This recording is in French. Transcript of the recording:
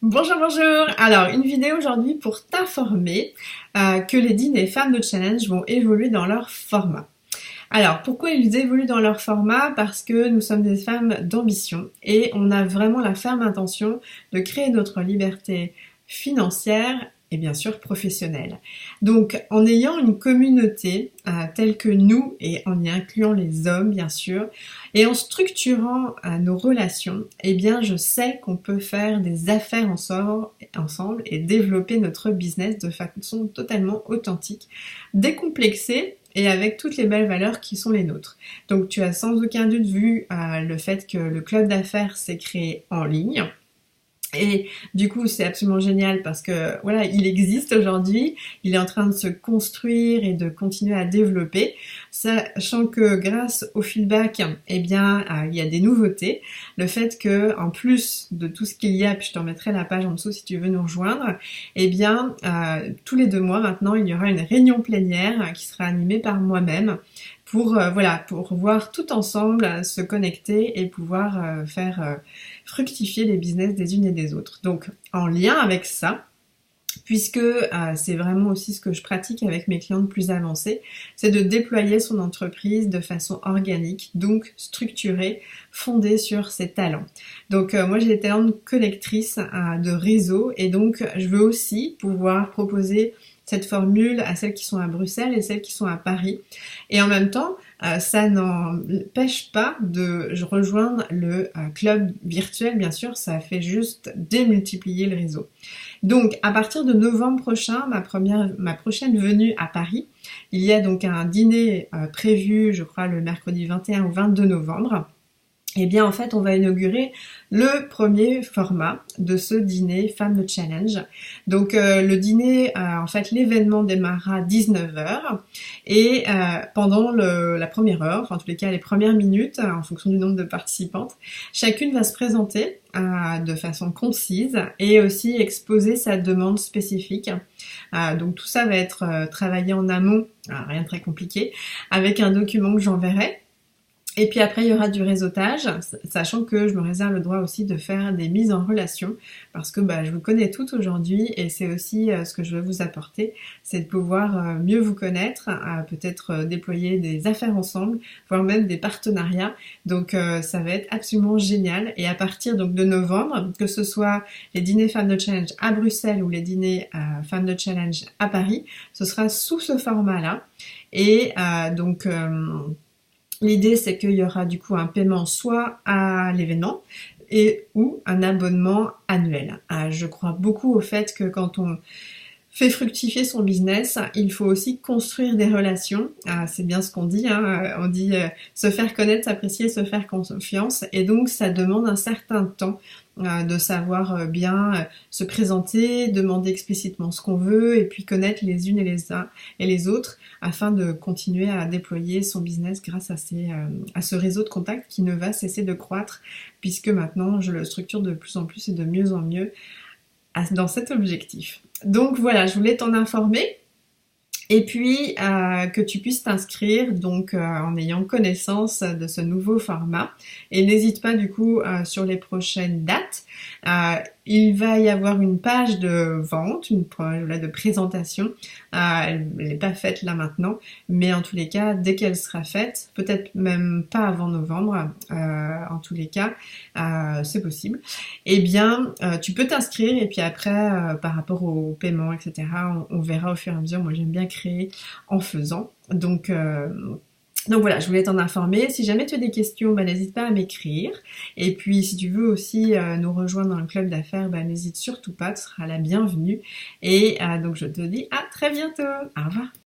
Bonjour, bonjour! Alors, une vidéo aujourd'hui pour t'informer que les dîners femmes de challenge vont évoluer dans leur format. Alors, pourquoi ils évoluent dans leur format? Parce que nous sommes des femmes d'ambition et on a vraiment la ferme intention de créer notre liberté financière et bien sûr professionnelle. Donc, en ayant une communauté telle que nous, et en y incluant les hommes bien sûr, et en structurant nos relations, eh bien je sais qu'on peut faire des affaires ensemble et développer notre business de façon totalement authentique, décomplexée, et avec toutes les belles valeurs qui sont les nôtres. Donc tu as sans aucun doute vu le fait que le club d'affaires s'est créé en ligne. Et du coup, c'est absolument génial parce que voilà, il existe aujourd'hui, il est en train de se construire et de continuer à développer, sachant que grâce au feedback, eh bien, il y a des nouveautés. Le fait que, en plus de tout ce qu'il y a, puis je te remettrai la page en dessous si tu veux nous rejoindre, eh bien, tous les 2 mois maintenant, il y aura une réunion plénière qui sera animée par moi-même pour pour voir tout ensemble se connecter et pouvoir faire fructifier les business des unes et des autres. Donc en lien avec ça, puisque c'est vraiment aussi ce que je pratique avec mes clientes plus avancées, c'est de déployer son entreprise de façon organique, donc structurée, fondée sur ses talents. Donc moi j'ai des talents de collectrice de réseau et donc je veux aussi pouvoir proposer cette formule à celles qui sont à Bruxelles et celles qui sont à Paris. Et en même temps, ça n'empêche pas de rejoindre le club virtuel, bien sûr, ça fait juste démultiplier le réseau. Donc, à partir de novembre prochain, ma prochaine venue à Paris, il y a donc un dîner prévu, je crois, le mercredi 21 ou 22 novembre. Eh bien, en fait, on va inaugurer le premier format de ce dîner Femmes de Challenge. Donc, le dîner, en fait, l'événement démarrera à 19h et pendant la première heure, enfin, en tous les cas, les premières minutes, en fonction du nombre de participantes, chacune va se présenter de façon concise et aussi exposer sa demande spécifique. Donc, tout ça va être travaillé en amont, rien de très compliqué, avec un document que j'enverrai. Et puis après, il y aura du réseautage, sachant que je me réserve le droit aussi de faire des mises en relation, parce que je vous connais toutes aujourd'hui, et c'est aussi ce que je veux vous apporter, c'est de pouvoir mieux vous connaître, peut-être déployer des affaires ensemble, voire même des partenariats. Donc ça va être absolument génial. Et à partir donc de novembre, que ce soit les dîners Femmes de Challenge à Bruxelles ou les dîners Femmes de Challenge à Paris, ce sera sous ce format-là. Et l'idée, c'est qu'il y aura du coup un paiement soit à l'événement et ou un abonnement annuel. Je crois beaucoup au fait que quand on fait fructifier son business, il faut aussi construire des relations. C'est bien ce qu'on dit, on dit se faire connaître, s'apprécier, se faire confiance. Et donc, ça demande un certain temps de savoir bien se présenter, demander explicitement ce qu'on veut et puis connaître les unes et les uns et les autres afin de continuer à déployer son business grâce à ce réseau de contacts qui ne va cesser de croître puisque maintenant je le structure de plus en plus et de mieux en mieux dans cet objectif. Donc voilà, je voulais t'en informer. Et puis que tu puisses t'inscrire donc en ayant connaissance de ce nouveau format. Et n'hésite pas du coup sur les prochaines dates. Il va y avoir une page de vente, une page de présentation. Elle n'est pas faite là maintenant, mais en tous les cas, dès qu'elle sera faite, peut-être même pas avant novembre, en tous les cas, c'est possible. Eh bien, tu peux t'inscrire et puis après, par rapport au paiement, etc., on verra au fur et à mesure. Moi, j'aime bien créer en faisant. Donc voilà, je voulais t'en informer. Si jamais tu as des questions, n'hésite pas à m'écrire. Et puis, si tu veux aussi nous rejoindre dans le club d'affaires, n'hésite surtout pas, tu seras la bienvenue. Et donc, je te dis à très bientôt. Au revoir.